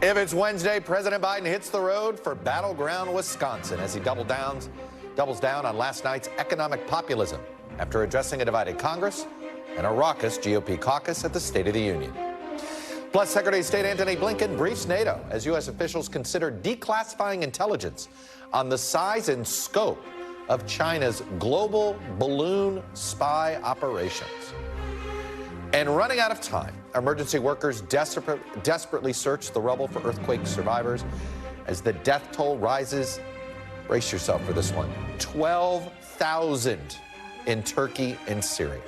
If it's Wednesday, President Biden hits the road for battleground Wisconsin as he doubles down on last night's economic populism after addressing a divided Congress and a raucous GOP caucus at the State of the Union. Plus, Secretary of State Antony Blinken briefs NATO as U.S. officials consider declassifying intelligence on the size and scope of China's global balloon spy operations. And running out of time, emergency workers desperately search the rubble for earthquake survivors as the death toll rises. Brace yourself for this one. 12,000 in Turkey and Syria.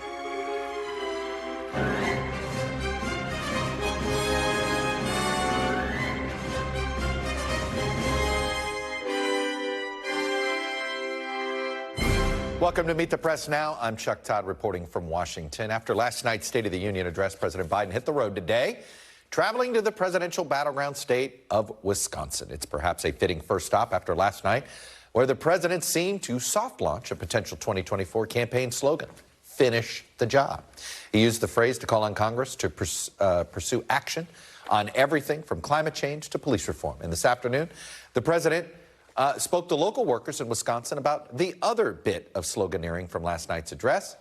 Welcome to Meet the Press Now. I'm Chuck Todd reporting from Washington. After last night's State of the Union address, President Biden hit the road today, traveling to the presidential battleground state of Wisconsin. It's perhaps a fitting first stop after last night, where the president seemed to soft launch a potential 2024 campaign slogan, finish the job. He used the phrase to call on Congress to pursue action on everything from climate change to police reform. And this afternoon, the president spoke to local workers in Wisconsin about the other bit of sloganeering from last night's address,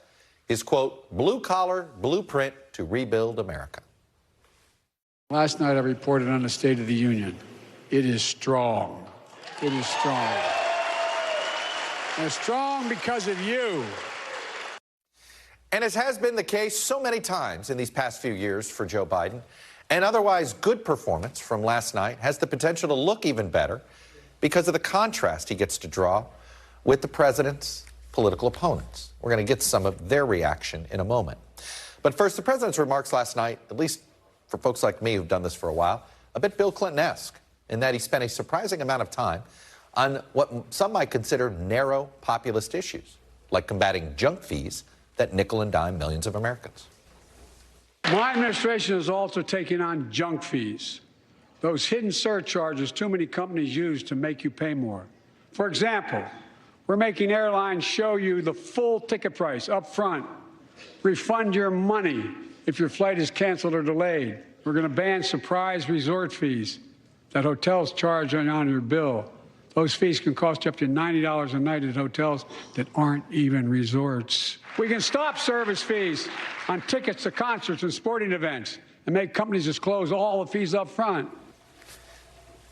his, quote, blue-collar blueprint to rebuild America. Last night I reported on the State of the Union. It is strong. It is strong. And it's strong because of you. And as has been the case so many times in these past few years for Joe Biden, an otherwise good performance from last night has the potential to look even better because of the contrast he gets to draw with the president's political opponents. We're going to get some of their reaction in a moment. But first, the president's remarks last night, at least for folks like me who've done this for a while, a bit Bill Clinton-esque in that he spent a surprising amount of time on what some might consider narrow populist issues, like combating junk fees that nickel and dime millions of Americans. My administration is also taking on junk fees. Those hidden surcharges too many companies use to make you pay more. For example, we're making airlines show you the full ticket price up front, refund your money if your flight is canceled or delayed. We're going to ban surprise resort fees that hotels charge on your bill. Those fees can cost you up to $90 a night at hotels that aren't even resorts. We can stop service fees on tickets to concerts and sporting events and make companies disclose all the fees up front.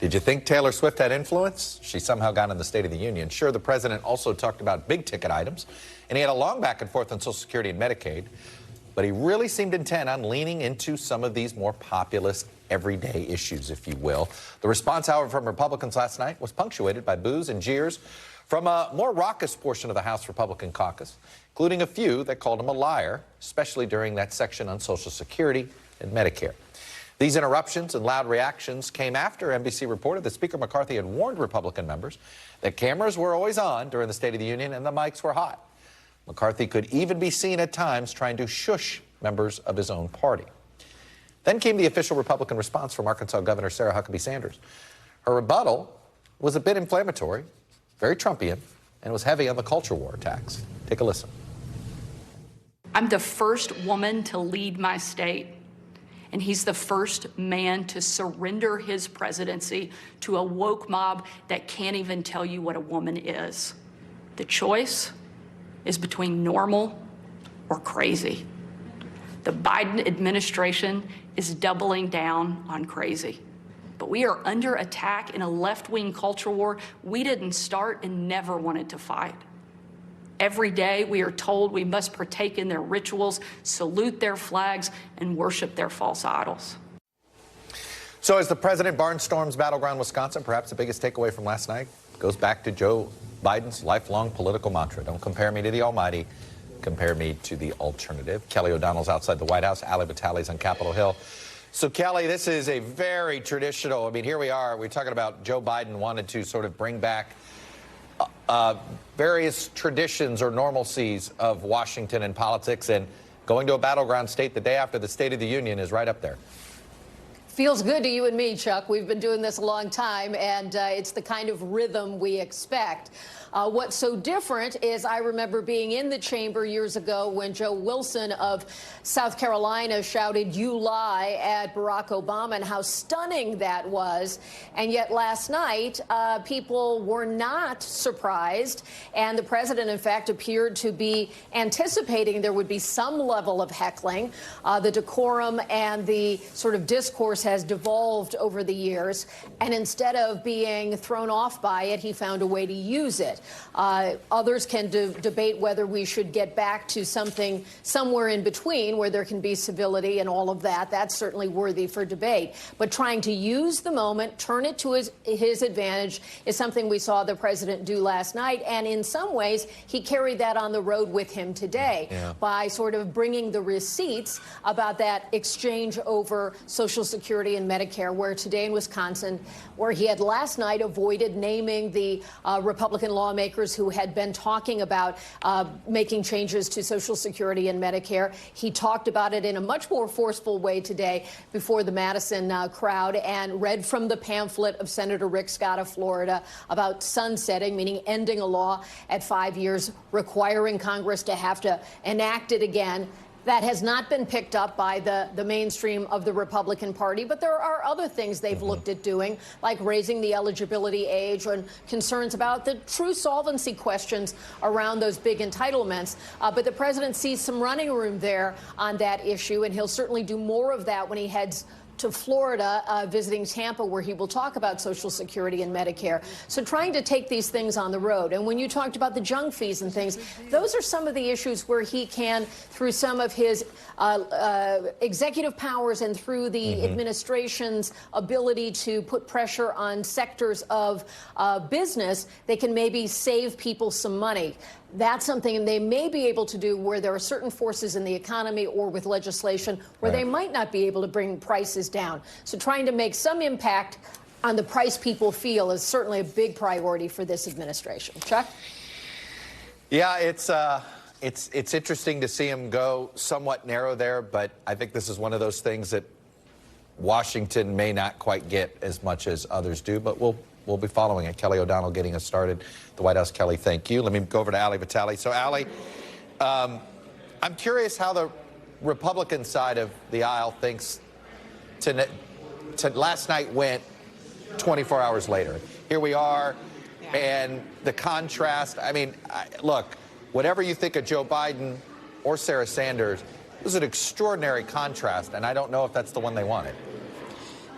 Did you think Taylor Swift had influence? She somehow got in the State of the Union. Sure, the president also talked about big-ticket items, and he had a long back and forth on Social Security and Medicaid, but he really seemed intent on leaning into some of these more populist, everyday issues, if you will. The response, however, from Republicans last night was punctuated by boos and jeers from a more raucous portion of the House Republican caucus, including a few that called him a liar, especially during that section on Social Security and Medicare. These interruptions and loud reactions came after NBC reported that Speaker McCarthy had warned Republican members that cameras were always on during the State of the Union and the mics were hot. McCarthy could even be seen at times trying to shush members of his own party. Then came the official Republican response from Arkansas Governor Sarah Huckabee Sanders. Her rebuttal was a bit inflammatory, very Trumpian, and was heavy on the culture war attacks. Take a listen. I'm the first woman to lead my state. And he's the first man to surrender his presidency to a woke mob that can't even tell you what a woman is. The choice is between normal or crazy. The Biden administration is doubling down on crazy. But we are under attack in a left-wing culture war we didn't start and never wanted to fight. Every day we are told we must partake in their rituals, salute their flags, and worship their false idols. So as the president barnstorms battleground Wisconsin, perhaps the biggest takeaway from last night goes back to Joe Biden's lifelong political mantra. Don't compare me to the almighty, compare me to the alternative. Kelly O'Donnell's outside the White House. Ali Vitale's on Capitol Hill. So, Kelly, this is a very traditional, I mean, here we are. We're talking about Joe Biden wanted to sort of bring back various traditions or normalcies of Washington and politics, and going to a battleground state the day after the State of the Union is right up there. Feels good to you and me, Chuck. We've been doing this a long time, and it's the kind of rhythm we expect. What's so different is I remember being in the chamber years ago when Joe Wilson of South Carolina shouted, "You lie," at Barack Obama, and how stunning that was. And yet last night, people were not surprised, and the president, in fact, appeared to be anticipating there would be some level of heckling. The decorum and the sort of discourse has devolved over the years, and instead of being thrown off by it, he found a way to use it. Others can debate whether we should get back to something somewhere in between where there can be civility and all of that. That's certainly worthy for debate. But trying to use the moment, turn it to his advantage, is something we saw the president do last night. And in some ways, he carried that on the road with him today by sort of bringing the receipts about that exchange over Social Security and Medicare, where today in Wisconsin, where he had last night avoided naming the Republican lawmakers who had been talking about making changes to Social Security and Medicare. He talked about it in a much more forceful way today before the Madison crowd and read from the pamphlet of Senator Rick Scott of Florida about sunsetting, meaning ending a law at 5 years, requiring Congress to have to enact it again. That has not been picked up by the mainstream of the Republican Party, but there are other things they've looked at doing, like raising the eligibility age and concerns about the true solvency questions around those big entitlements. But the president sees some running room there on that issue, and he'll certainly do more of that when he heads to Florida, visiting Tampa, where he will talk about Social Security and Medicare. So trying to take these things on the road. And when you talked about the junk fees and things, those are some of the issues where he can, through some of his executive powers and through the administration's ability to put pressure on sectors of business, they can maybe save people some money. That's something they may be able to do where there are certain forces in the economy or with legislation where they might not be able to bring prices down. So trying to make some impact on the price people feel is certainly a big priority for this administration. Chuck? Yeah, it's interesting to see him go somewhat narrow there, but I think this is one of those things that Washington may not quite get as much as others do, but we'll be following it. Kelly O'Donnell getting us started. The White House, Kelly, thank you. Let me go over to Ali Vitale. So, Ali, I'm curious how the Republican side of the aisle thinks last night went 24 hours later. Here we are, and the contrast. I mean, look, whatever you think of Joe Biden or Sarah Sanders, it was an extraordinary contrast, and I don't know if that's the one they wanted.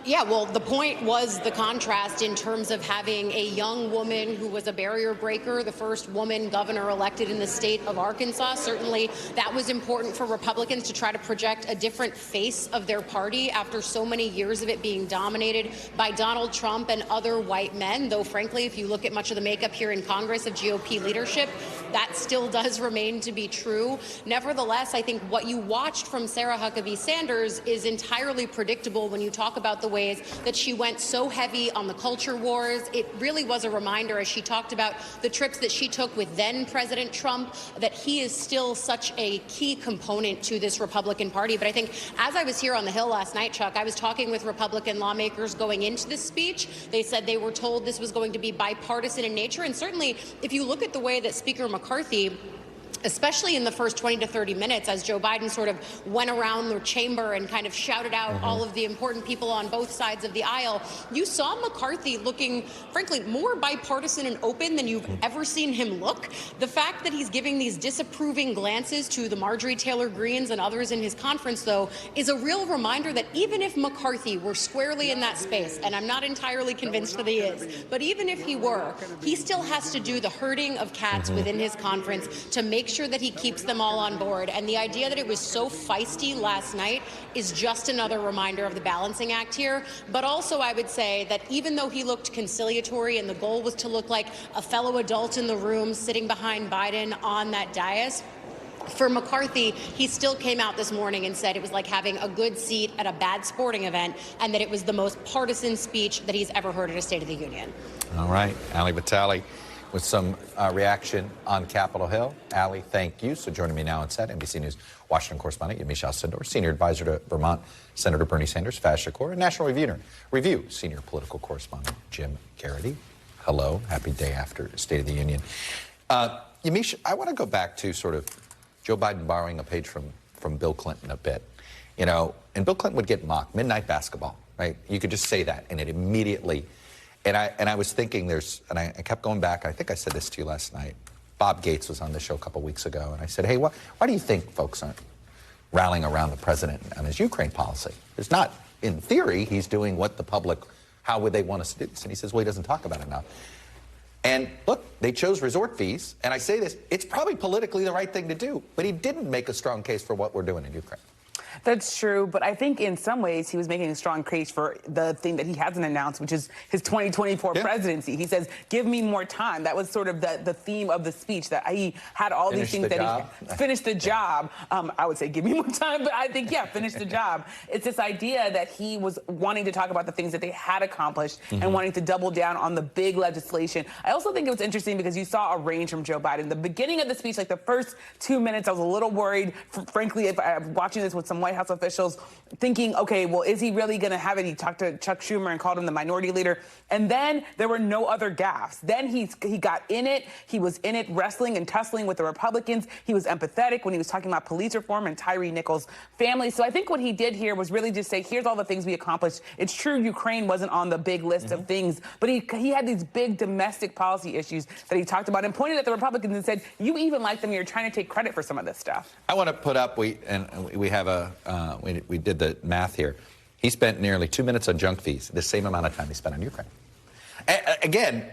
Yeah, well, the point was the contrast in terms of having a young woman who was a barrier breaker, the first woman governor elected in the state of Arkansas. Certainly that was important for Republicans to try to project a different face of their party after so many years of it being dominated by Donald Trump and other white men. Though, frankly, if you look at much of the makeup here in Congress of GOP leadership, that still does remain to be true. Nevertheless, I think what you watched from Sarah Huckabee Sanders is entirely predictable when you talk about the ways that she went so heavy on the culture wars. It really was a reminder as she talked about the trips that she took with then President Trump, that he is still such a key component to this Republican Party. But I think as I was here on the Hill last night, Chuck, I was talking with Republican lawmakers going into this speech. They said they were told this was going to be bipartisan in nature. And certainly, if you look at the way that Speaker McCarthy, especially in the first 20 to 30 minutes, as Joe Biden sort of went around the chamber and kind of shouted out all of the important people on both sides of the aisle, you saw McCarthy looking, frankly, more bipartisan and open than you've ever seen him look. The fact that he's giving these disapproving glances to the Marjorie Taylor Greenes and others in his conference, though, is a real reminder that even if McCarthy were squarely in that space, and I'm not entirely convinced that he is, but even if he were, he still has to do the herding of cats within his conference to make sure that he keeps them all on board. And the idea that it was so feisty last night is just another reminder of the balancing act here. But also, I would say that even though he looked conciliatory and the goal was to look like a fellow adult in the room sitting behind Biden on that dais, for McCarthy, he still came out this morning and said it was like having a good seat at a bad sporting event, and that it was the most partisan speech that he's ever heard at a State of the Union. All right, Ali Vitale. with some reaction on Capitol Hill. Allie, thank you. So joining me now on set, NBC News Washington correspondent Yamiche Alcindor, senior advisor to Vermont Senator Bernie Sanders, Faz Shakur, and National Review senior political correspondent Jim Garrity. Hello, happy day after State of the Union. Yamiche, I want to go back to sort of Joe Biden borrowing a page from Bill Clinton a bit. You know, and Bill Clinton would get mocked, midnight basketball, right? You could just say that, and it immediately... And I was thinking and I kept going back. I think I said this to you last night. Bob Gates was on the show a couple weeks ago, and I said, hey, why do you think folks aren't rallying around the president on his Ukraine policy? It's not, in theory, he's doing what the public, how would they want us to do this? And he says, well, he doesn't talk about it enough. And look, they chose resort fees, and I say this, it's probably politically the right thing to do, but he didn't make a strong case for what we're doing in Ukraine. That's true, but I think in some ways he was making a strong case for the thing that he hasn't announced, which is his 2024 presidency. He says, give me more time. That was sort of the theme of the speech, that he had all these things that he finished the job. I would say give me more time, but I think, yeah, finish the job. It's this idea that he was wanting to talk about the things that they had accomplished and wanting to double down on the big legislation. I also think it was interesting because you saw a range from Joe Biden. The beginning of the speech, like the first 2 minutes, I was a little worried, frankly, if I'm watching this with some White House officials, thinking, okay, well, is he really going to have it? He talked to Chuck Schumer and called him the minority leader. And then there were no other gaffes. Then he got in it. He was in it wrestling and tussling with the Republicans. He was empathetic when he was talking about police reform and Tyree Nichols' family. So I think what he did here was really just say, here's all the things we accomplished. It's true Ukraine wasn't on the big list of things, but he had these big domestic policy issues that he talked about and pointed at the Republicans and said, you even like them, you're trying to take credit for some of this stuff. I want to put up, we have we did the math here. He spent nearly 2 minutes on junk fees, the same amount of time he spent on Ukraine. Again,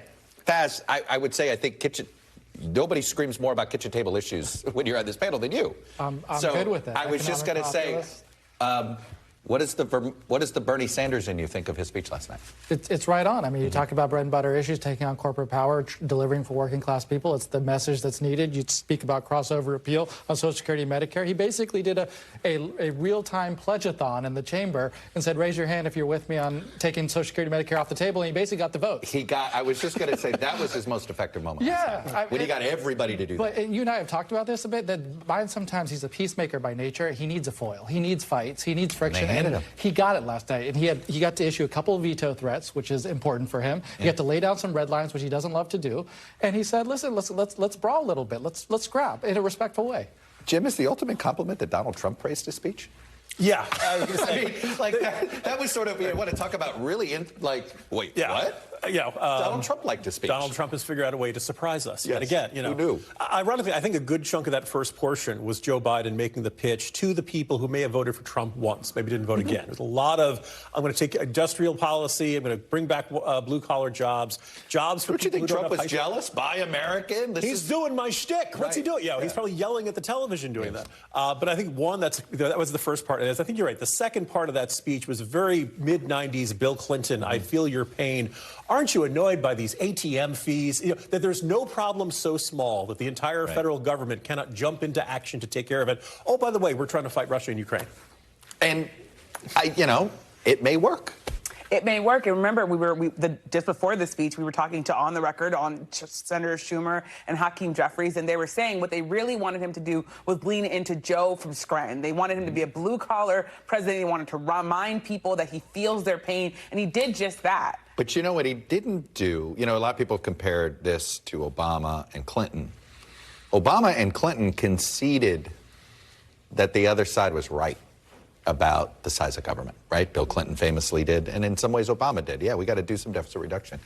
Faz, I would say I think nobody screams more about kitchen table issues when you're on this panel than you. I'm good with that. I was just going to say, what does the Bernie Sanders in you think of his speech last night? It's right on. I mean, you talk about bread and butter issues, taking on corporate power, delivering for working class people. It's the message that's needed. You speak about crossover appeal on Social Security and Medicare. He basically did a real-time pledge-a-thon in the chamber and said, raise your hand if you're with me on taking Social Security and Medicare off the table, and he basically got the vote. I was just going to say, that was his most effective moment. Yeah. When he got everybody to do that. But you and I have talked about this a bit, that Biden sometimes he's a peacemaker by nature. He needs a foil. He needs fights. He needs friction. And he got it last night, and he got to issue a couple of veto threats, which is important for him. He got to lay down some red lines, which he doesn't love to do, and he said, "Listen, let's brawl a little bit. Let's scrap in a respectful way." Jim, is the ultimate compliment that Donald Trump praised his speech? Yeah. I mean, like that was sort of, you want to talk about really, wait, what? Donald Trump liked his speech. Donald Trump has figured out a way to surprise us. Yes. And again, Who knew? Ironically, I think a good chunk of that first portion was Joe Biden making the pitch to the people who may have voted for Trump once, maybe didn't vote again. There's a lot of, I'm going to take industrial policy, I'm going to bring back blue-collar jobs for Don't you people think who Trump don't was jealous? Buy American? He's doing my shtick. What's he doing? Yeah, he's probably yelling at the television doing that. But I think, that was the first part. And I think you're right. The second part of that speech was very mid-90s Bill Clinton, I feel your pain. Aren't you annoyed by these ATM fees? You know, that there's no problem so small that the entire federal government cannot jump into action to take care of it. Oh, by the way, we're trying to fight Russia and Ukraine. And, it may work. It may work. And remember, just before the speech, we were talking to On the Record on Senator Schumer and Hakeem Jeffries, and they were saying what they really wanted him to do was lean into Joe from Scranton. They wanted him to be a blue-collar president. They wanted to remind people that he feels their pain, and he did just that. But you know what he didn't do? A lot of people have compared this to Obama and Clinton. Obama and Clinton conceded that the other side was right about the size of government, right? Bill Clinton famously did, and in some ways Obama did. Yeah, we got to do some deficit reduction.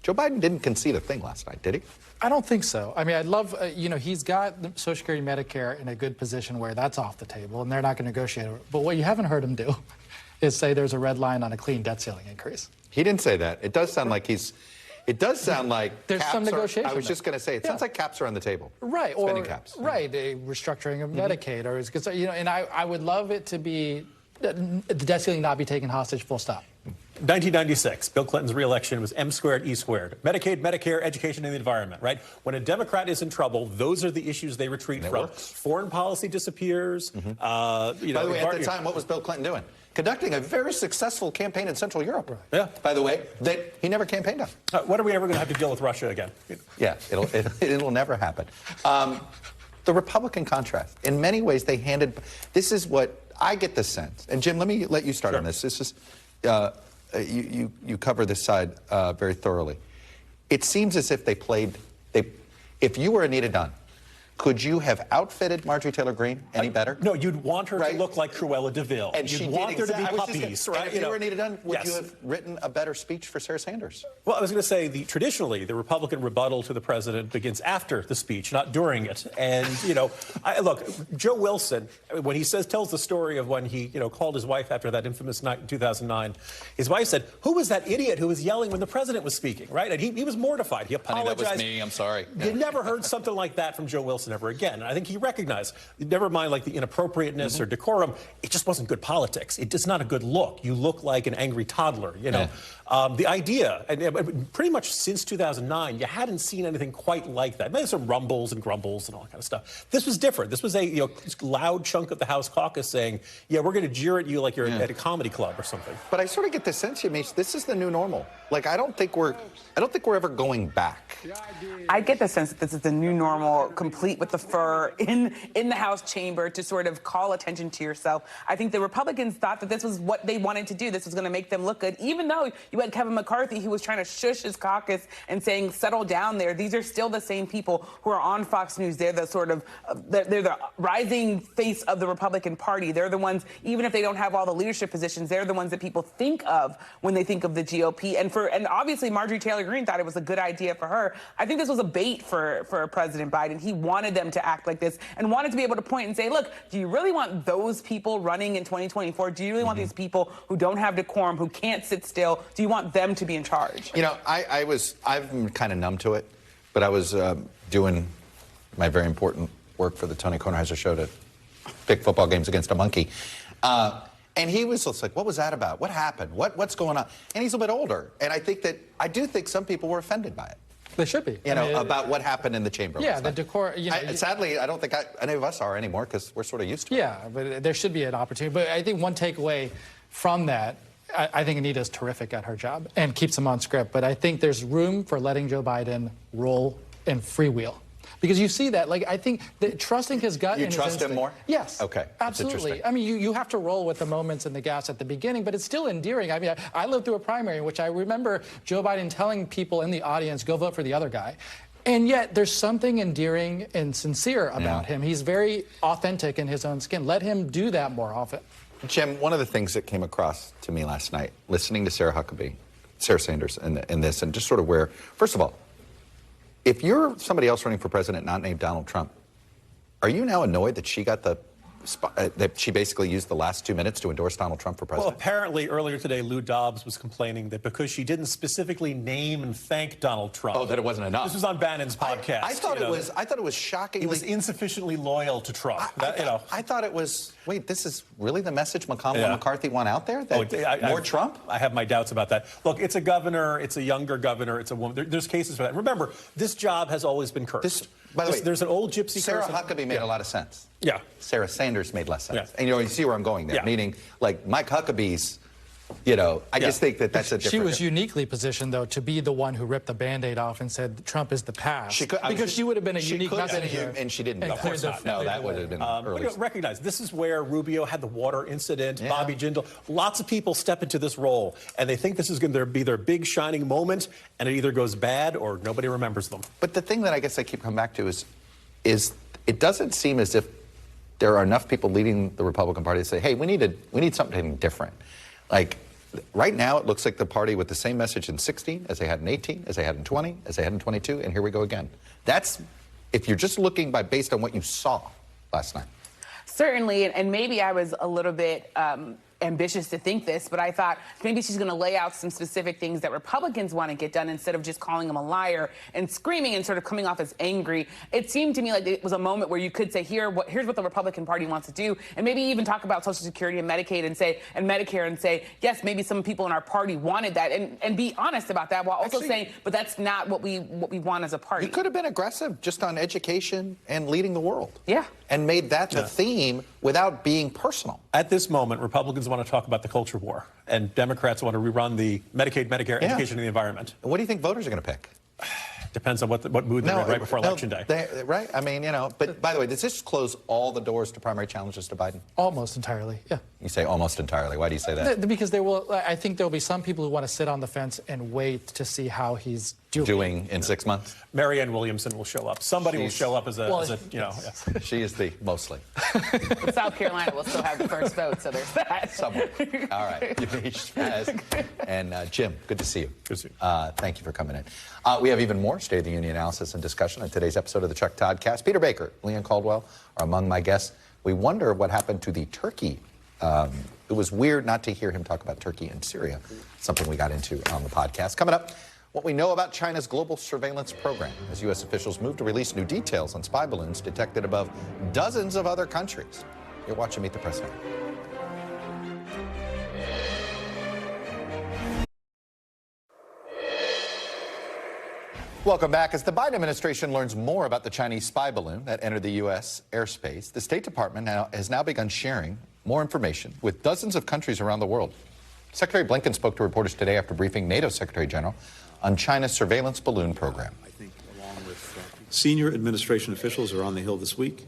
Joe Biden didn't concede a thing last night, did he? I don't think so. I mean, I'd love, he's got Social Security and Medicare in a good position where that's off the table, and they're not going to negotiate it. But what you haven't heard him do is say there's a red line on a clean debt ceiling increase. He didn't say that. It does sound like it does sound like there's some negotiation. I was just going to say, it sounds like caps are on the table. Right. Spending caps. Right. A restructuring of Medicaid, and I would love it to be the debt ceiling not be taken hostage, full stop. 1996, Bill Clinton's re-election was M squared, E squared. Medicaid, Medicare, education, and the environment, right? When a Democrat is in trouble, those are the issues they retreat from. Works. Foreign policy disappears. By the way, at the time, what was Bill Clinton doing? Conducting a very successful campaign in Central Europe. Right. Yeah. By the way, that he never campaigned on. When are we ever going to have to deal with Russia again? Yeah, it'll never happen. The Republican contrast. In many ways, they handed. This is what I get the sense. And Jim, let me let you start on this. This is you cover this side very thoroughly. It seems as if they played. If you were Anita Dunn, could you have outfitted Marjorie Taylor Greene any better? No, you'd want her to look like Cruella de Vil. And you'd want there to be puppies, right? And if you were Anita Dunn, would you have written a better speech for Sarah Sanders? Well, I was going to say, traditionally, the Republican rebuttal to the president begins after the speech, not during it. And, look, Joe Wilson, when he tells the story of when he, called his wife after that infamous night in 2009, his wife said, "Who was that idiot who was yelling when the president was speaking?" Right? And he was mortified. He apologized. Honey, that was me. I'm sorry. You never heard something like that from Joe Wilson ever again. And I think he recognized, never mind like the inappropriateness or decorum, it just wasn't good politics. It's not a good look. You look like an angry toddler, The idea, and pretty much since 2009, you hadn't seen anything quite like that. Maybe some rumbles and grumbles and all that kind of stuff. This was different. This was a loud chunk of the House caucus saying, yeah, we're going to jeer at you like you're at a comedy club or something. But I sort of get the sense, Yamiche, this is the new normal. Like, I don't think we're ever going back. I get the sense that this is the new normal, complete with the fur in the House chamber to sort of call attention to yourself. I think the Republicans thought that this was what they wanted to do. This was going to make them look good, even though you had Kevin McCarthy who was trying to shush his caucus and saying, settle down there. These are still the same people who are on Fox News. They're the sort of, they're the rising face of the Republican Party. They're the ones, even if they don't have all the leadership positions, they're the ones that people think of when they think of the GOP. And obviously Marjorie Taylor Greene thought it was a good idea for her. I think this was a bait for President Biden. He wanted them to act like this and wanted to be able to point and say, look, do you really want those people running in 2024? Do you really want these people who don't have decorum, who can't sit still? Do you want them to be in charge? I've been kind of numb to it, but I was doing my very important work for the Tony Kornheiser show to pick football games against a monkey. And he was just like, what was that about? What happened? What's going on? And he's a bit older. And I do think some people were offended by it. They should be. About what happened in the chamber. Yeah, the decor. Sadly, I don't think any of us are anymore because we're sort of used to it. Yeah, but there should be an opportunity. But I think one takeaway from that, I think Anita's terrific at her job and keeps them on script. But I think there's room for letting Joe Biden roll and freewheel. Because you see that, I think that trusting his gut. You trust him more? Yes. Okay. Absolutely. I mean, you have to roll with the moments and the gas at the beginning, but it's still endearing. I mean, I lived through a primary in which I remember Joe Biden telling people in the audience, go vote for the other guy. And yet there's something endearing and sincere about him. He's very authentic in his own skin. Let him do that more often. Jim, one of the things that came across to me last night, listening to Sarah Sanders in this, and just sort of where, first of all, if you're somebody else running for president not named Donald Trump, are you now annoyed that she got that she basically used the last 2 minutes to endorse Donald Trump for president? Well, apparently earlier today, Lou Dobbs was complaining that because she didn't specifically name and thank Donald Trump. Oh, that it wasn't enough. This was on Bannon's podcast. I thought it was shocking. He was insufficiently loyal to Trump. I thought it was. Wait, this is really the message McConnell and McCarthy want out there? More Trump? I have my doubts about that. Look, it's a governor. It's a younger governor. It's a woman. There's cases for that. Remember, this job has always been cursed. By the way, there's an old gypsy Sarah curse. Huckabee made a lot of sense. Yeah. Sarah Sanders made less sense. Yeah. And you see where I'm going there. Yeah. Meaning, like Mike Huckabee's, I just think that's a different... She was uniquely positioned, though, to be the one who ripped the Band-Aid off and said Trump is the past. She would have been a unique messenger. And she didn't. Of course not. No, that would have been early. But recognize, this is where Rubio had the water incident, Bobby Jindal. Lots of people step into this role, and they think this is going to be their big shining moment, and it either goes bad or nobody remembers them. But the thing that I guess I keep coming back to is it doesn't seem as if there are enough people leading the Republican Party to say, hey, we need something different. Like, right now, it looks like the party with the same message in 16 as they had in 18, as they had in 20, as they had in 22, and here we go again. That's, if you're just looking based on what you saw last night. Certainly, and maybe I was a little bit ambitious to think this, but I thought maybe she's going to lay out some specific things that Republicans want to get done instead of just calling him a liar and screaming and sort of coming off as angry. It seemed to me like it was a moment where you could say, here's what the Republican Party wants to do, and maybe even talk about Social Security and Medicaid and Medicare and say, yes, maybe some people in our party wanted that, and be honest about that, while also saying, but that's not what we want as a party. You could have been aggressive just on education and leading the world. Yeah. And made that the theme without being personal. At this moment, Republicans want to talk about the culture war, and Democrats want to rerun the Medicaid, Medicare, education, and the environment. And what do you think voters are going to pick? Depends on what mood they're in right before Election Day. Right? I mean, but by the way, does this close all the doors to primary challenges to Biden? Almost entirely, yeah. You say almost entirely. Why do you say that? Because I think there will be some people who want to sit on the fence and wait to see how he's doing in 6 months. Marianne Williamson will show up. Somebody will show up as a She is the mostly. But South Carolina will still have the first vote, so there's that. Somewhere. All right. Yamiche, Spaz, and Jim, good to see you. Good to see you. Thank you for coming in. We have even more State of the Union analysis and discussion on today's episode of the Chuck Todd-cast. Peter Baker, Leon Caldwell are among my guests. We wonder what happened to the Turkey. It was weird not to hear him talk about Turkey and Syria, something we got into on the podcast. Coming up, what we know about China's global surveillance program as U.S. officials move to release new details on spy balloons detected above dozens of other countries. You're watching Meet the Press now. Welcome back. As the Biden administration learns more about the Chinese spy balloon that entered the U.S. airspace, the State Department has now begun sharing more information with dozens of countries around the world. Secretary Blinken spoke to reporters today after briefing NATO Secretary General on China's surveillance balloon program. I think along with senior administration officials are on the Hill this week,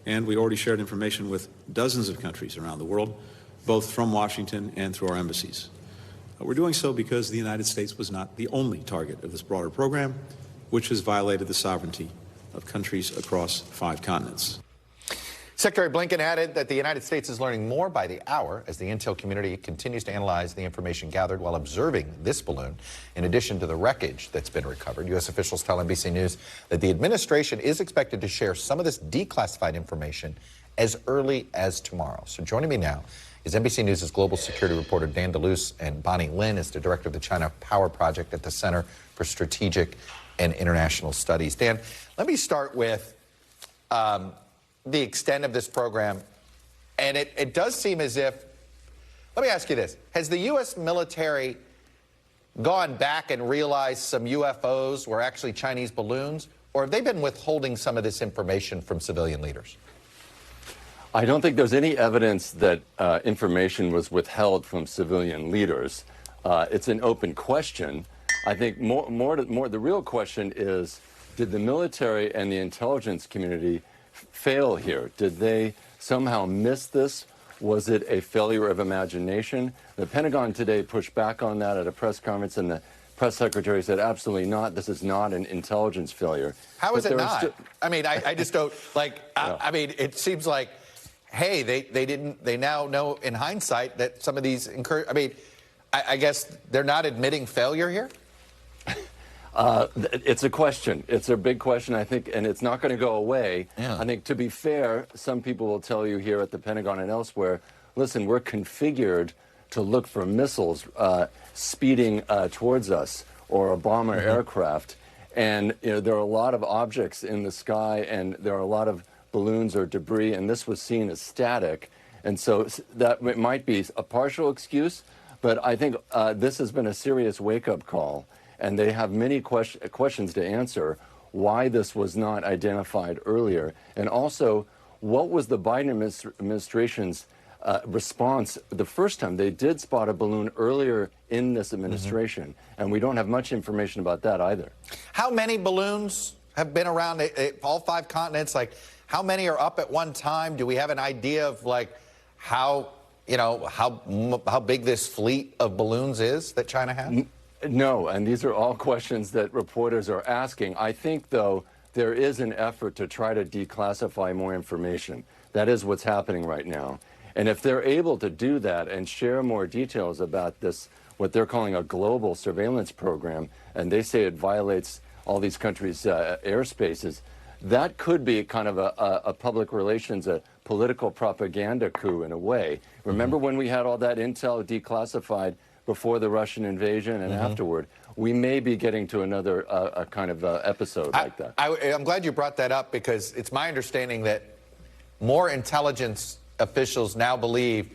and we already shared information with dozens of countries around the world, both from Washington and through our embassies. We're doing so because the United States was not the only target of this broader program, which has violated the sovereignty of countries across 5 continents. Secretary Blinken added that the United States is learning more by the hour as the intel community continues to analyze the information gathered while observing this balloon, in addition to the wreckage that's been recovered. U.S. officials tell NBC News that the administration is expected to share some of this declassified information as early as tomorrow. So joining me now is NBC News' global security reporter Dan DeLuce, and Bonnie Lin is the director of the China Power Project at the Center for Strategic and International Studies. Dan, let me start with the extent of this program. And it does seem as if, let me ask you this, has the U.S. military gone back and realized some UFOs were actually Chinese balloons, or have they been withholding some of this information from civilian leaders? I don't think there's any evidence that information was withheld from civilian leaders. It's an open question. I think more the real question is, did the military and the intelligence community fail here? Did they somehow miss this? Was it a failure of imagination? The Pentagon today pushed back on that at a press conference, and the press secretary said, absolutely not. This is not an intelligence failure. How is it not? I mean, I just don't, like, I mean, it seems like, hey, they now know in hindsight that some of these I mean, I guess they're not admitting failure here? It's a question. It's a big question, I think, and it's not going to go away. Yeah. I think, to be fair, some people will tell you here at the Pentagon and elsewhere, listen, we're configured to look for missiles speeding towards us, or a bomber aircraft. And there are a lot of objects in the sky, and there are a lot of balloons or debris, and this was seen as static. And so that might be a partial excuse, but I think this has been a serious wake-up call. And they have many questions to answer, why this was not identified earlier. And also, what was the Biden administration's response the first time? They did spot a balloon earlier in this administration, and we don't have much information about that either. How many balloons have been around all 5 continents? Like, how many are up at one time? Do we have an idea of, like, how big this fleet of balloons is that China has? No, and these are all questions that reporters are asking. I think, though, there is an effort to try to declassify more information. That is what's happening right now. And if they're able to do that and share more details about this, what they're calling a global surveillance program, and they say it violates all these countries' airspaces, that could be kind of a public relations, a political propaganda coup in a way. Remember when we had all that intel declassified before the Russian invasion and afterward? We may be getting to another kind of episode like that. I'm glad you brought that up, because it's my understanding that more intelligence officials now believe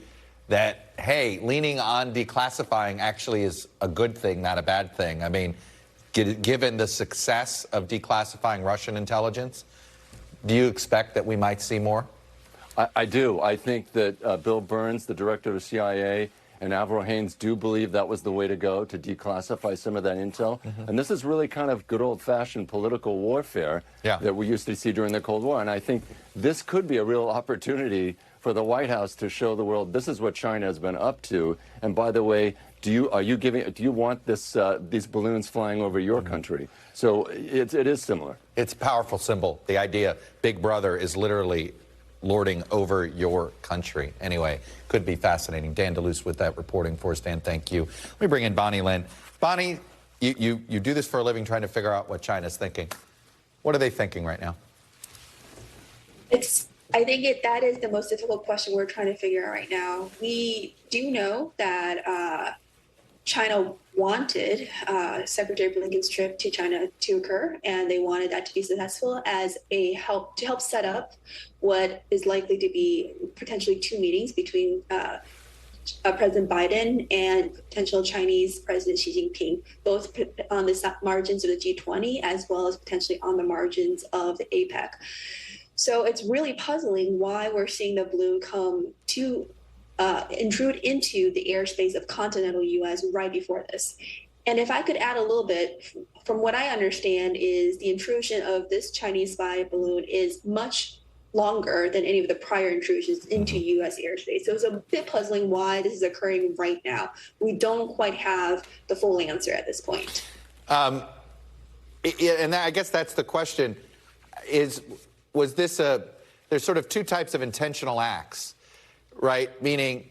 that, hey, leaning on declassifying actually is a good thing, not a bad thing. I mean, given the success of declassifying Russian intelligence, do you expect that we might see more? I do. I think that Bill Burns, the director of the CIA, and Avril Haines do believe that was the way to go, to declassify some of that intel. And this is really kind of good old-fashioned political warfare that we used to see during the Cold War. And I think this could be a real opportunity for the White House to show the world this is what China has been up to. And by the way, do you want this these balloons flying over your country? So it is similar. It's a powerful symbol. The idea, Big Brother is literally lording over your country. Anyway, could be fascinating. Dan DeLuce with that reporting for us. Dan, thank you. Let me bring in Bonnie Lynn. Bonnie, you do this for a living, trying to figure out what China's thinking. What are they thinking right now? I think that is the most difficult question we're trying to figure out right now. We do know that China wanted Secretary Blinken's trip to China to occur, and they wanted that to be successful as to help set up what is likely to be potentially 2 meetings between President Biden and potential Chinese President Xi Jinping, both on the margins of the G20 as well as potentially on the margins of the APEC. So it's really puzzling why we're seeing the balloon come to intrude into the airspace of continental U.S. right before this. And if I could add a little bit, from what I understand is the intrusion of this Chinese spy balloon is much longer than any of the prior intrusions into U.S. airspace. So it's a bit puzzling why this is occurring right now. We don't quite have the full answer at this point. And I guess that's the question, was this there's sort of 2 types of intentional acts, right? Meaning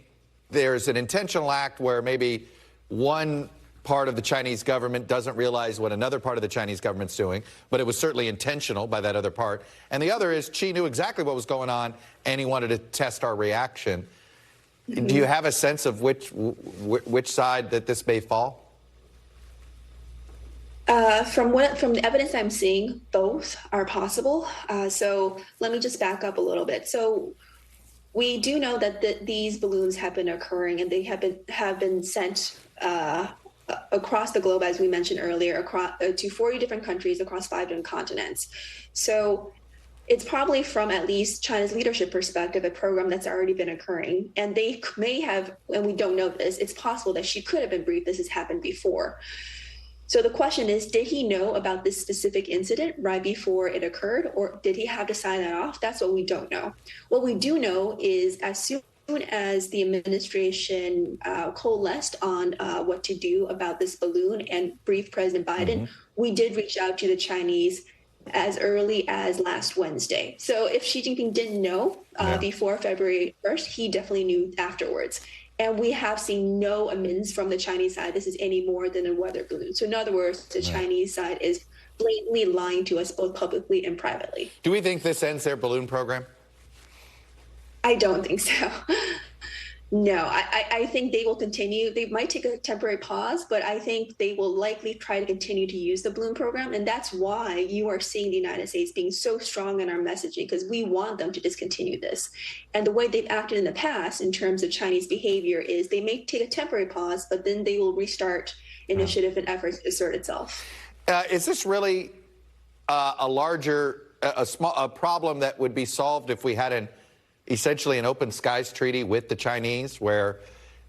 there's an intentional act where maybe one part of the Chinese government doesn't realize what another part of the Chinese government's doing, but it was certainly intentional by that other part. And the other is Xi knew exactly what was going on, and he wanted to test our reaction. Do you have a sense of which side that this may fall? From the evidence I'm seeing, both are possible. So let me just back up a little bit. So we do know that these balloons have been occurring, and they have been sent across the globe, as we mentioned earlier, across to 40 different countries across 5 different continents. So it's probably from at least China's leadership perspective, a program that's already been occurring. And they may have, and we don't know this, it's possible that she could have been briefed. This has happened before. So the question is, did he know about this specific incident right before it occurred, or did he have to sign that off? That's what we don't know. What we do know is as soon as the administration coalesced on what to do about this balloon and briefed President Biden, we did reach out to the Chinese as early as last Wednesday. So if Xi Jinping didn't know before February 1st, he definitely knew afterwards. And we have seen no amends from the Chinese side. This is any more than a weather balloon. So in other words, the Chinese side is blatantly lying to us both publicly and privately. Do we think this ends their balloon program? I don't think so. No, I think they will continue. They might take a temporary pause, but I think they will likely try to continue to use the balloon program. And that's why you are seeing the United States being so strong in our messaging, because we want them to discontinue this. And the way they've acted in the past in terms of Chinese behavior is they may take a temporary pause, but then they will restart initiative and efforts to assert itself. Is this really a problem that would be solved if we had essentially an open skies treaty with the Chinese, where,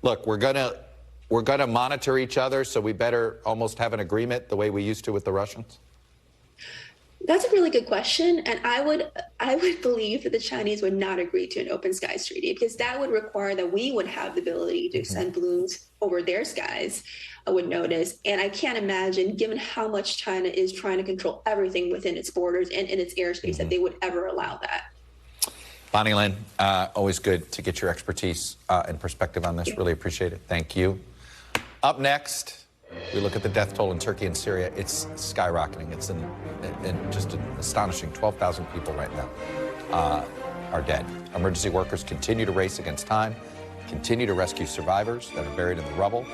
look, we're gonna monitor each other, so we better almost have an agreement the way we used to with the Russians? That's a really good question, and I would believe that the Chinese would not agree to an open skies treaty, because that would require that we would have the ability to send balloons over their skies with notice. And I can't imagine, given how much China is trying to control everything within its borders and in its airspace, that they would ever allow that. Bonnie Lynn, always good to get your expertise and perspective on this. Really appreciate it. Thank you. Up next, we look at the death toll in Turkey and Syria. It's skyrocketing. It's just an astonishing 12,000 people right now are dead. Emergency workers continue to race against time, continue to rescue survivors that are buried in the rubble.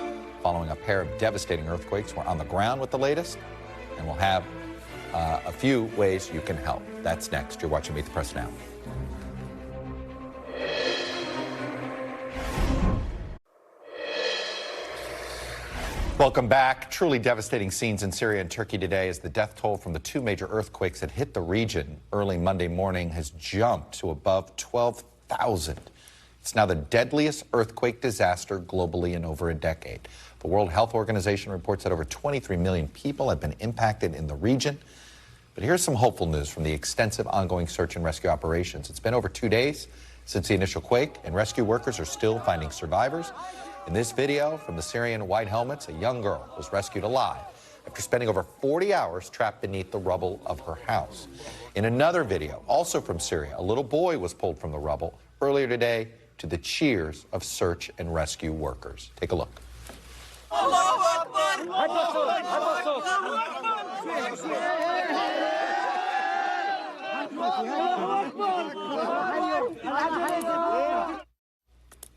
Following a pair of devastating earthquakes, we're on the ground with the latest, and we'll have a few ways you can help. That's next. You're watching Meet the Press Now. Welcome back. Truly devastating scenes in Syria and Turkey today as the death toll from the two major earthquakes that hit the region early Monday morning has jumped to above 12,000. It's now the deadliest earthquake disaster globally in over a decade. The World Health Organization reports that over 23 million people have been impacted in the region. But here's some hopeful news from the extensive ongoing search and rescue operations. It's been over 2 days since the initial quake, and rescue workers are still finding survivors. In this video from the Syrian White Helmets, a young girl was rescued alive after spending over 40 hours trapped beneath the rubble of her house. In another video, also from Syria, a little boy was pulled from the rubble earlier today to the cheers of search and rescue workers. Take a look.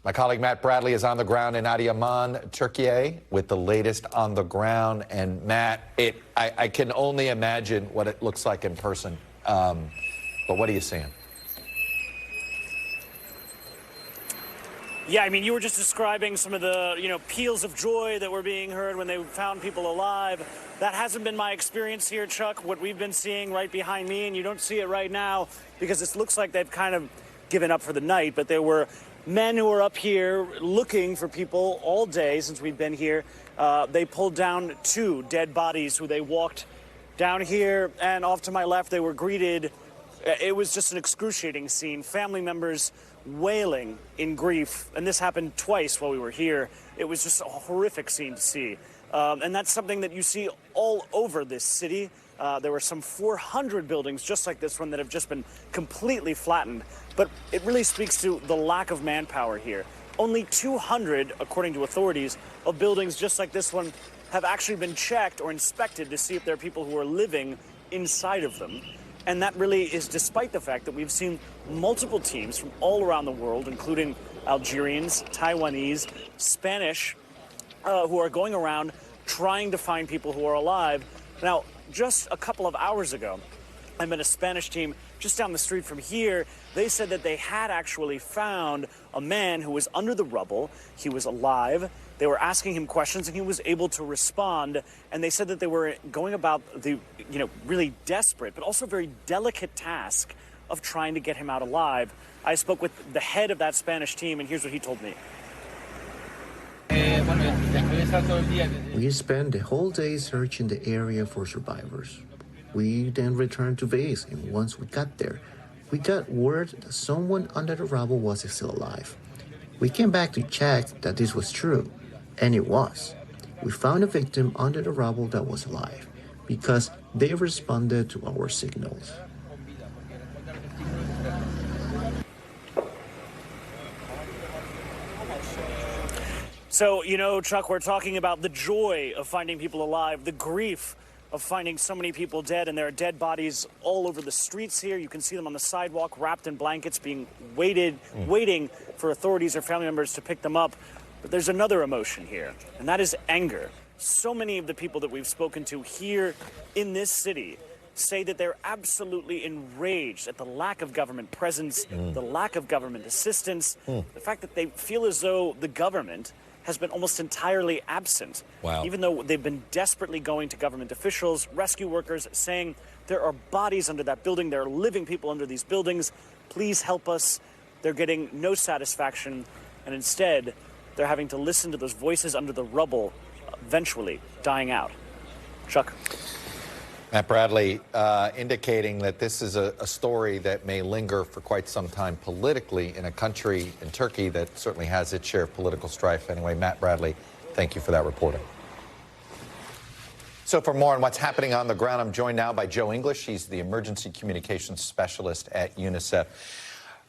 My colleague Matt Bradley is on the ground in Adiyaman, Turkey, with the latest on the ground. And Matt, I can only imagine what it looks like in person. But what are you seeing? Yeah, I mean, you were just describing some of the, peals of joy that were being heard when they found people alive. That hasn't been my experience here, Chuck. What we've been seeing right behind me, and you don't see it right now because it looks like they've kind of given up for the night, but there were men who were up here looking for people all day since we've been here. They pulled down 2 dead bodies who they walked down here, and off to my left they were greeted. It was just an excruciating scene. Family members wailing in grief, and this happened twice while we were here. It was just a horrific scene to see. And that's something that you see all over this city. There were some 400 buildings just like this one that have just been completely flattened. But it really speaks to the lack of manpower here. Only 200, according to authorities, of buildings just like this one have actually been checked or inspected to see if there are people who are living inside of them. And that really is despite the fact that we've seen multiple teams from all around the world, including Algerians, Taiwanese, Spanish, who are going around trying to find people who are alive. Now, just a couple of hours ago, I met a Spanish team just down the street from here. They said that they had actually found a man who was under the rubble. He was alive. They were asking him questions, and he was able to respond. And they said that they were going about the, really desperate, but also very delicate task of trying to get him out alive. I spoke with the head of that Spanish team, and here's what he told me. We spent the whole day searching the area for survivors. We then returned to base, and once we got there, we got word that someone under the rubble was still alive. We came back to check that this was true, and it was. We found a victim under the rubble that was alive because they responded to our signals. So, Chuck, we're talking about the joy of finding people alive, the grief of finding so many people dead, and there are dead bodies all over the streets here. You can see them on the sidewalk, wrapped in blankets, being waiting for authorities or family members to pick them up. But there's another emotion here, and that is anger. So many of the people that we've spoken to here in this city say that they're absolutely enraged at the lack of government presence, the lack of government assistance, the fact that they feel as though the government has been almost entirely absent. Wow. Even though they've been desperately going to government officials, rescue workers, saying there are bodies under that building, there are living people under these buildings, please help us. They're getting no satisfaction, and instead they're having to listen to those voices under the rubble eventually dying out. Chuck. Matt Bradley indicating that this is a story that may linger for quite some time politically in a country, in Turkey, that certainly has its share of political strife. Anyway, Matt Bradley, thank you for that reporting. So for more on what's happening on the ground, I'm joined now by Joe English. She's the emergency communications specialist at UNICEF.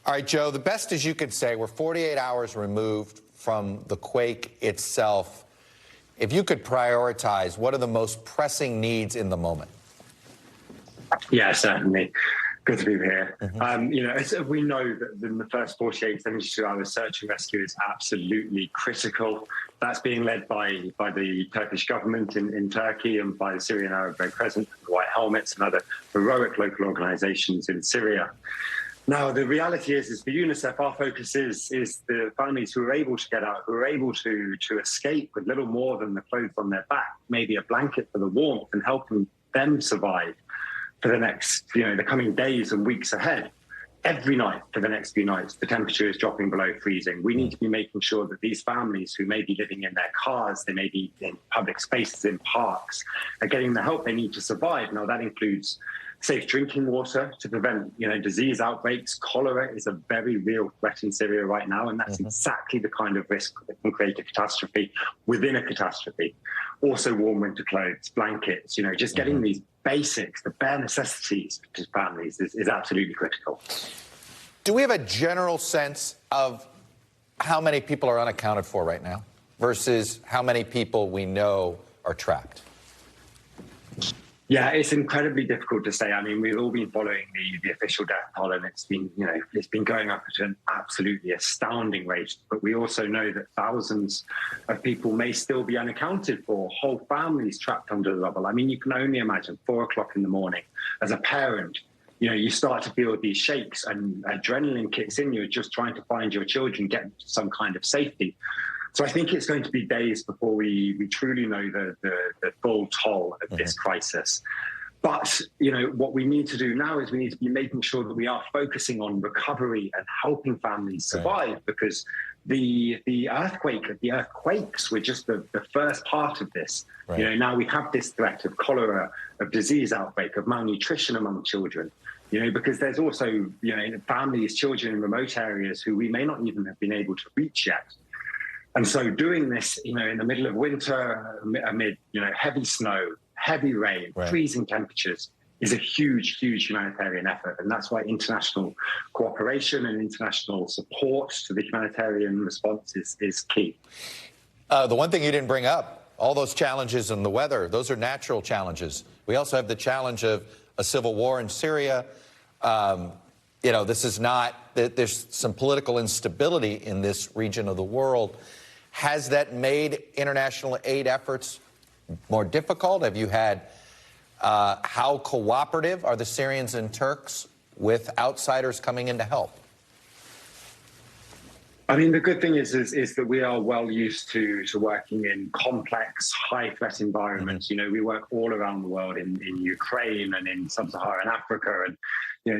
All right, Joe, the best as you could say, we're 48 hours removed from the quake itself. If you could prioritize, what are the most pressing needs in the moment? Yeah, certainly. Good to be here. We know that in the first 48, 72 hours, search and rescue is absolutely critical. That's being led by the Turkish government in Turkey and by the Syrian Arab Red Crescent, the White Helmets, and other heroic local organizations in Syria. Now, the reality is for UNICEF, our focus is the families who are able to get out, who are able to escape with little more than the clothes on their back, maybe a blanket for the warmth, and helping them survive for the next, the coming days and weeks ahead. Every night for the next few nights, the temperature is dropping below freezing. We need to be making sure that these families who may be living in their cars, they may be in public spaces, in parks, are getting the help they need to survive. Now, that includes safe drinking water to prevent, disease outbreaks. Cholera is a very real threat in Syria right now, and that's exactly the kind of risk that can create a catastrophe within a catastrophe. Also, warm winter clothes, blankets, just getting these basics, the bare necessities to families is absolutely critical. Do we have a general sense of how many people are unaccounted for right now versus how many people we know are trapped? Yeah, it's incredibly difficult to say. I mean, we've all been following the official death toll, and it's been going up at an absolutely astounding rate. But we also know that thousands of people may still be unaccounted for, whole families trapped under the rubble. I mean, you can only imagine 4 o'clock in the morning as a parent. You start to feel these shakes and adrenaline kicks in. You're just trying to find your children, get to some kind of safety. So I think it's going to be days before we truly know the full toll of this crisis. But, what we need to do now is we need to be making sure that we are focusing on recovery and helping families survive, because the earthquakes were just the first part of this. Right. Now we have this threat of cholera, of disease outbreak, of malnutrition among children. Because there's also, families, children in remote areas who we may not even have been able to reach yet. And so doing this, in the middle of winter, amid, heavy snow, heavy rain, freezing temperatures, is a huge, huge humanitarian effort. And that's why international cooperation and international support to the humanitarian response is key. The one thing you didn't bring up, all those challenges in the weather, those are natural challenges. We also have the challenge of a civil war in Syria. This is not, there's some political instability in this region of the world. Has that made international aid efforts more difficult? Have you had, how cooperative are the Syrians and Turks with outsiders coming in to help? I mean, the good thing is that we are well used to working in complex, high-threat environments. We work all around the world, in Ukraine and in sub-Saharan Africa. And,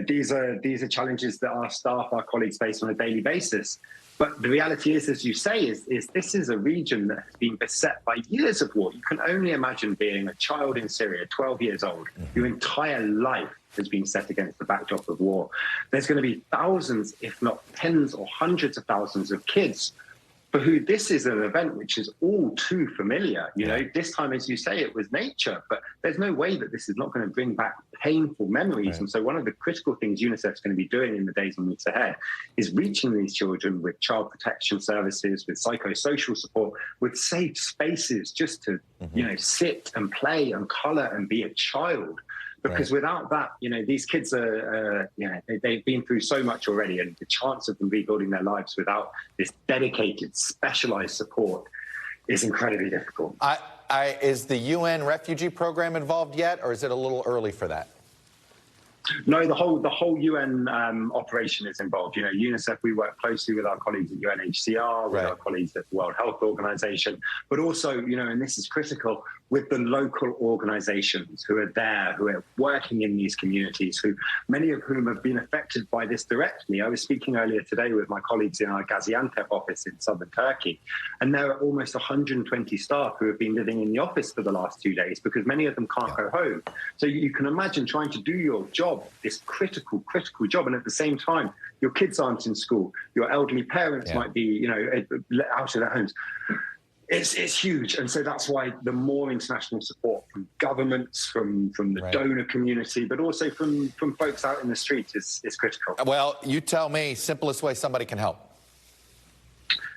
these are challenges that our staff, our colleagues face on a daily basis. But the reality is, as you say, is this is a region that has been beset by years of war. You can only imagine being a child in Syria, 12 years old. Your entire life has been set against the backdrop of war. There's going to be thousands, if not tens or hundreds of thousands of kids for who this is an event which is all too familiar. This time, as you say, it was nature, but there's no way that this is not going to bring back painful memories. Right. And so one of the critical things UNICEF's going to be doing in the days and weeks ahead is reaching these children with child protection services, with psychosocial support, with safe spaces just to, sit and play and color and be a child. Because without that, these kids are, they've been through so much already, and the chance of them rebuilding their lives without this dedicated, specialized support is incredibly difficult. Is the UN refugee program involved yet, or is it a little early for that? No, the whole UN operation is involved. UNICEF, we work closely with our colleagues at UNHCR, with our colleagues at the World Health Organization, but also, and this is critical, with the local organizations who are there, who are working in these communities, many of whom have been affected by this directly. I was speaking earlier today with my colleagues in our Gaziantep office in southern Turkey, and there are almost 120 staff who have been living in the office for the last 2 days because many of them can't go home. So you can imagine trying to do your job, this critical job, and at the same time, your kids aren't in school, your elderly parents might be, out of their homes. It's huge, and so that's why the more international support from governments, from the donor community, but also from folks out in the streets is critical. Well, you tell me, simplest way somebody can help.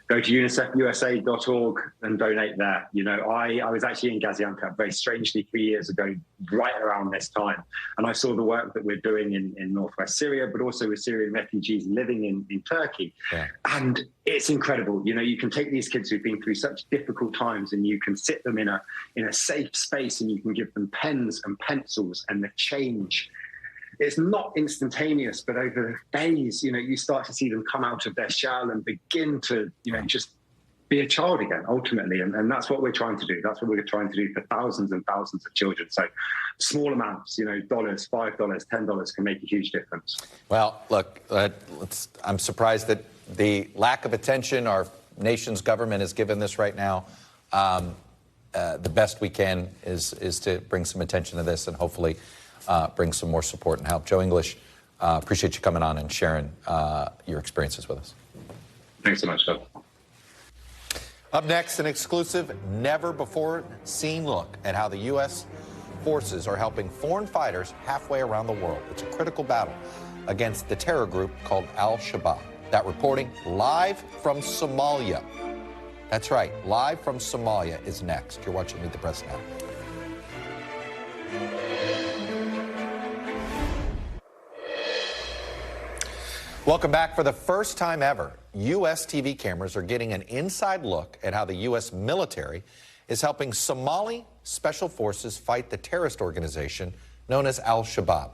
go to unicefusa.org and donate there. You know, I was actually in Gaziantep very strangely 3 years ago, right around this time. And I saw the work that we're doing in northwest Syria, but also with Syrian refugees living in Turkey. Yeah. And it's incredible. You know, you can take these kids who've been through such difficult times and you can sit them in a safe space and you can give them pens and pencils and the change. It's not instantaneous, but over days, you know, you start to see them come out of their shell and begin to, you know, just be a child again, ultimately. And that's what we're trying to do. That's what we're trying to do for thousands and thousands of children. So small amounts, you know, dollars, $5, $10 can make a huge difference. Well, look, I'm surprised that the lack of attention our nation's government has given this right now. The best we can is to bring some attention to this and hopefully bring some more support and help. Joe English, appreciate you coming on and sharing your experiences with us. Thanks so much, Doug. Up next, an exclusive, never-before-seen look at how the U.S. forces are helping foreign fighters halfway around the world. It's a critical battle against the terror group called Al-Shabaab. That reporting live from Somalia. That's right, live from Somalia is next. You're watching Meet the Press now. Welcome back. For the first time ever, U.S. TV cameras are getting an inside look at how the U.S. military is helping Somali Special Forces fight the terrorist organization known as Al-Shabaab.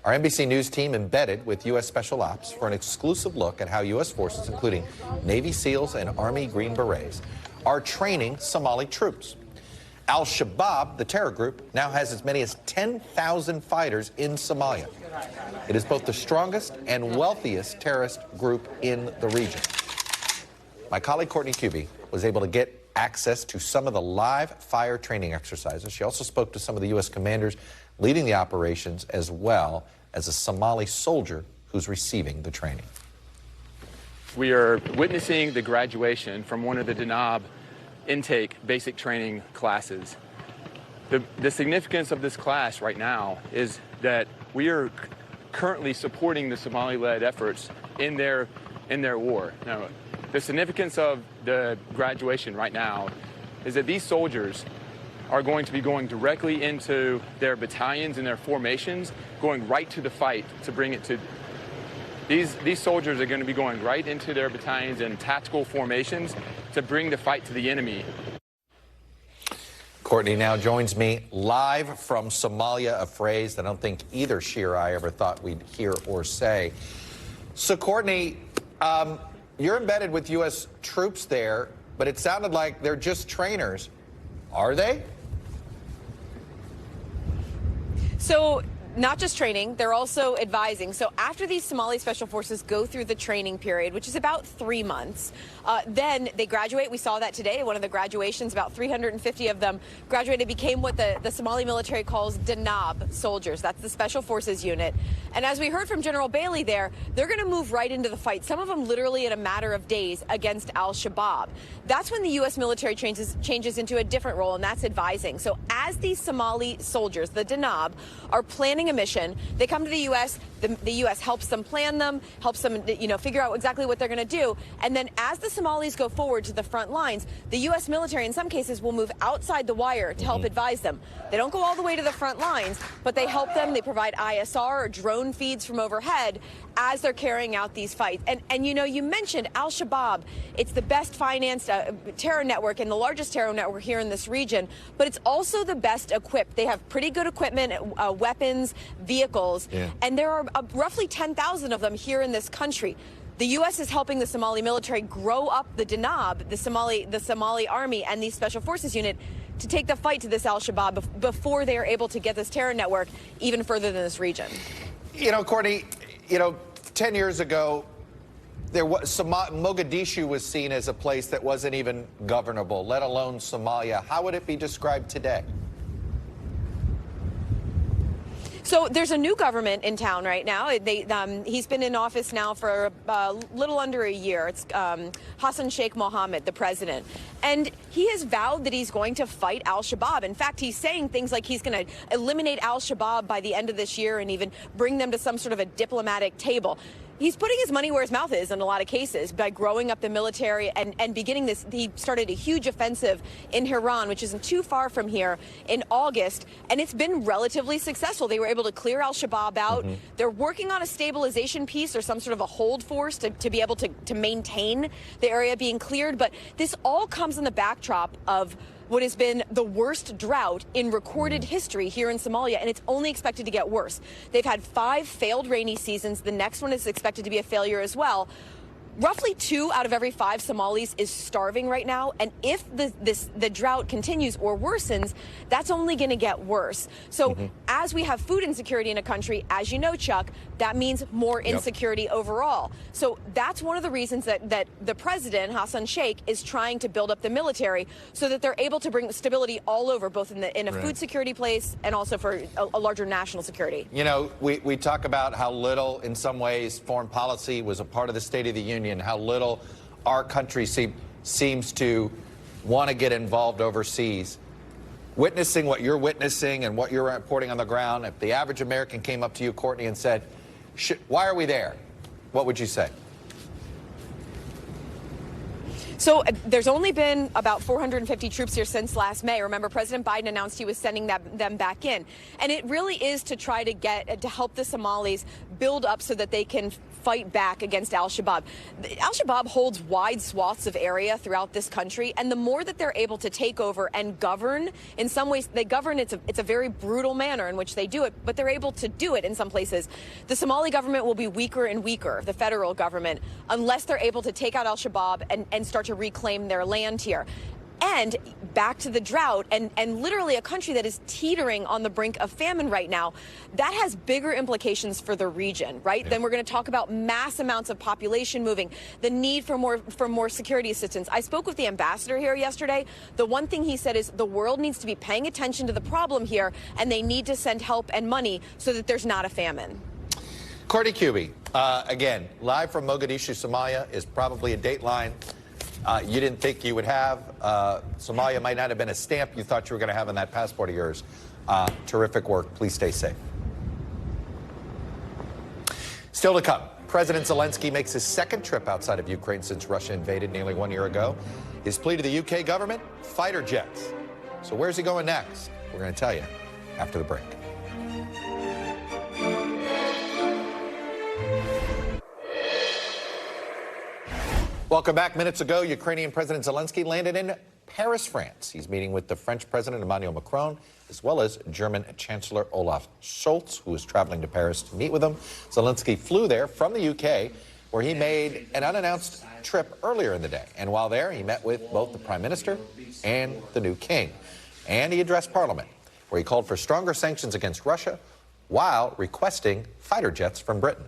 Our NBC News team embedded with U.S. Special Ops for an exclusive look at how U.S. forces, including Navy SEALs and Army Green Berets, are training Somali troops. Al-Shabaab, the terror group, now has as many as 10,000 fighters in Somalia. It is both the strongest and wealthiest terrorist group in the region. My colleague Courtney Kube was able to get access to some of the live fire training exercises. She also spoke to some of the U.S. commanders leading the operations, as well as a Somali soldier who's receiving the training. We are witnessing the graduation from one of the Danab intake basic training classes. The significance of this class right now is that we are currently supporting the Somali-led efforts in their war. Now, the significance of the graduation right now is that these soldiers are going to be going directly into their battalions and their formations, going right to the fight to bring it to. These soldiers are going to be going right into their battalions and tactical formations to bring the fight to the enemy. Courtney now joins me live from Somalia, a phrase that I don't think either she or I ever thought we'd hear or say. So, Courtney, you're embedded with U.S. troops there, but it sounded like they're just trainers. Are they? So, not just training, they're also advising. So after these Somali Special Forces go through the training period, which is about 3 months, then they graduate. We saw that today. One of the graduations, about 350 of them graduated, became what the Somali military calls Danab soldiers. That's the Special Forces unit. And as we heard from General Bailey there, they're going to move right into the fight, some of them literally in a matter of days, against Al-Shabaab. That's when the U.S. military changes into a different role, and that's advising. So as these Somali soldiers, the Danab, are planning a mission, they come to the U.S., the U.S. helps them plan them, helps them, figure out exactly what they're going to do. And then as the Somalis go forward to the front lines, the U.S. military, in some cases, will move outside the wire to help advise them. They don't go all the way to the front lines, but they help them. They provide ISR or drone feeds from overhead as they're carrying out these fights. And you mentioned Al-Shabaab. It's the best financed terror network and the largest terror network here in this region, but it's also the best equipped. They have pretty good equipment, weapons, vehicles, and there are roughly 10,000 of them here in this country. The U.S. is helping the Somali military grow up the Danab, the Somali army, and the Special Forces unit to take the fight to this Al-Shabaab before they are able to get this terror network even further than this region. Courtney, 10 years ago, Mogadishu was seen as a place that wasn't even governable, let alone Somalia. How would it be described today? So there's a new government in town right now. He's been in office now for a little under a year. It's Hassan Sheikh Mohammed, the president. And he has vowed that he's going to fight Al-Shabaab. In fact, he's saying things like he's going to eliminate Al-Shabaab by the end of this year and even bring them to some sort of a diplomatic table. he's putting his money where his mouth is in a lot of cases by growing up the military and beginning this. He started a huge offensive in Iran, which isn't too far from here, in August, and it's been relatively successful. They were able to clear al-Shabaab out. They're working on a stabilization piece or some sort of a hold force to be able to maintain the area being cleared. But this all comes in the backdrop of what has been the worst drought in recorded history here in Somalia, and it's only expected to get worse. They've had 5 failed rainy seasons. The next one is expected to be a failure as well. Roughly 2 out of every 5 Somalis is starving right now, and if the drought continues or worsens, that's only going to get worse. So as we have food insecurity in a country, as you know, Chuck, that means more insecurity overall. So that's one of the reasons that the president, Hassan Sheikh, is trying to build up the military so that they're able to bring stability all over, both in a food security place and also for a larger national security. You know, we talk about how little, in some ways, foreign policy was a part of the State of the Union, how little our country seems to want to get involved overseas. Witnessing what you're witnessing and what you're reporting on the ground, if the average American came up to you, Courtney, and said, why are we there? What would you say? So there's only been about 450 troops here since last May. Remember, President Biden announced he was sending them back in. And it really is to try to help the Somalis build up so that they can fight back against al-Shabaab. Al-Shabaab holds wide swaths of area throughout this country, and the more that they're able to take over and govern, in some ways they govern, it's a very brutal manner in which they do it, but they're able to do it in some places. The Somali government will be weaker and weaker, the federal government, unless they're able to take out al-Shabaab and start to reclaim their land here. And back to the drought and literally a country that is teetering on the brink of famine right now, that has bigger implications for the region, right? Then we're going to talk about mass amounts of population moving, the need for more security assistance. I spoke with the ambassador here yesterday. The one thing he said is the world needs to be paying attention to the problem here, and they need to send help and money so that there's not a famine. Courtney Kube, again, live from Mogadishu, Somalia, is probably a Dateline you didn't think you would have. Somalia might not have been a stamp you thought you were going to have on that passport of yours. Terrific work. Please stay safe. Still to come, President Zelenskyy makes his second trip outside of Ukraine since Russia invaded nearly 1 year ago. His plea to the UK government, fighter jets. So where's he going next? We're going to tell you after the break. Welcome back. Minutes ago, Ukrainian President Zelenskyy landed in Paris, France. He's meeting with the French President Emmanuel Macron, as well as German Chancellor Olaf Scholz, who is traveling to Paris to meet with him. Zelenskyy flew there from the UK, where he made an unannounced trip earlier in the day. And while there, he met with both the Prime Minister and the new king. And he addressed Parliament, where he called for stronger sanctions against Russia while requesting fighter jets from Britain.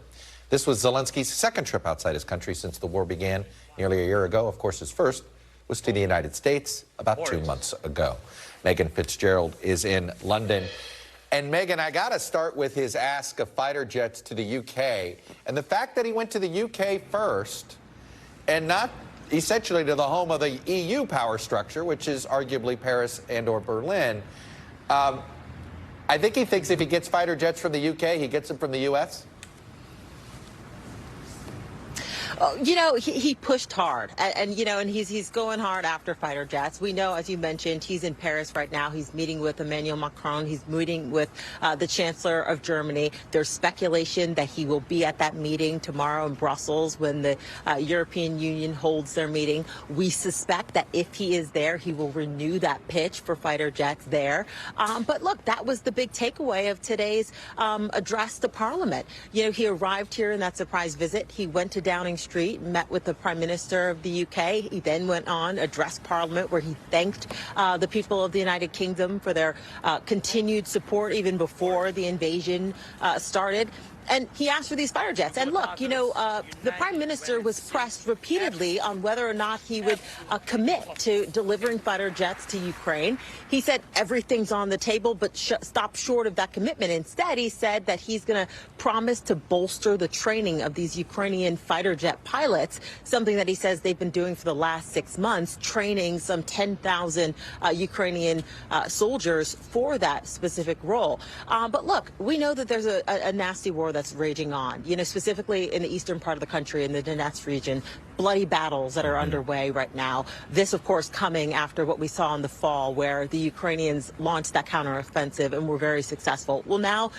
This was Zelenskyy's second trip outside his country since the war began nearly a year ago. Of course, his first was to the United States about 2 months ago. Megan Fitzgerald is in London. And Megan, I got to start with his ask of fighter jets to the UK. And the fact that he went to the UK first and not essentially to the home of the EU power structure, which is arguably Paris and or Berlin. I think he thinks if he gets fighter jets from the UK, he gets them from the US. You know, he pushed hard, and you know, and he's going hard after fighter jets. We know, as you mentioned, he's in Paris right now. He's meeting with Emmanuel Macron. He's meeting with the Chancellor of Germany. There's speculation that he will be at that meeting tomorrow in Brussels when the European Union holds their meeting. We suspect that if he is there, he will renew that pitch for fighter jets there. But look, that was the big takeaway of today's address to Parliament. You know, he arrived here in that surprise visit. He went to Downing Street, met with the Prime Minister of the UK. He then went on, addressed Parliament, where he thanked the people of the United Kingdom for their continued support even before the invasion started. And he asked for these fighter jets. And look, you know, the Prime Minister was pressed repeatedly on whether or not he would commit to delivering fighter jets to Ukraine. He said everything's on the table, but stopped short of that commitment. Instead, he said that he's going to promise to bolster the training of these Ukrainian fighter jet pilots, something that he says they've been doing for the last 6 months, training some 10,000 Ukrainian soldiers for that specific role. But look, we know that there's a nasty war that's raging on. You know, specifically in the eastern part of the country, in the Donetsk region, bloody battles that are underway right now. This, of course, coming after what we saw in the fall, where the Ukrainians launched that counteroffensive and were very successful. Well, now,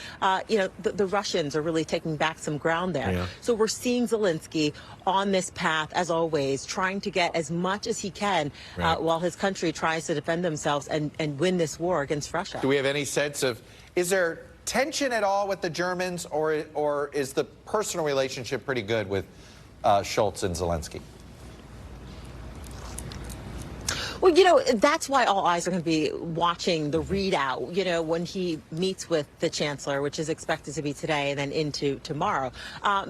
you know, the Russians are really taking back some ground there. Yeah. So we're seeing Zelenskyy on this path, as always, trying to get as much as he can while his country tries to defend themselves and win this war against Russia. Do we have any sense of, is there tension at all with the Germans, or is the personal relationship pretty good with Scholz and Zelenskyy? Well, you know, that's why all eyes are going to be watching the readout, you know, when he meets with the chancellor, which is expected to be today and then into tomorrow.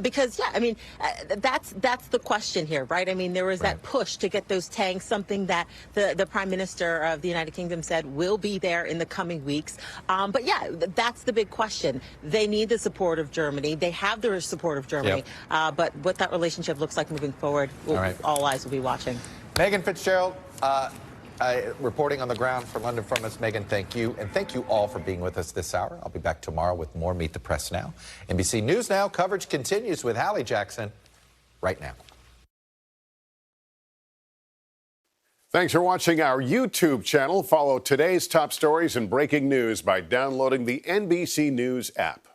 Because, yeah, I mean, that's the question here, right? I mean, there was that push to get those tanks, something that the Prime Minister of the United Kingdom said will be there in the coming weeks. But, yeah, that's the big question. They need the support of Germany. They have the support of Germany. But what that relationship looks like moving forward, all eyes will be watching. Megan Fitzgerald, reporting on the ground from London from us. Megan, thank you. And thank you all for being with us this hour. I'll be back tomorrow with more Meet the Press Now. NBC News Now coverage continues with Hallie Jackson right now. Thanks for watching our YouTube channel. Follow today's top stories and breaking news by downloading the NBC News app.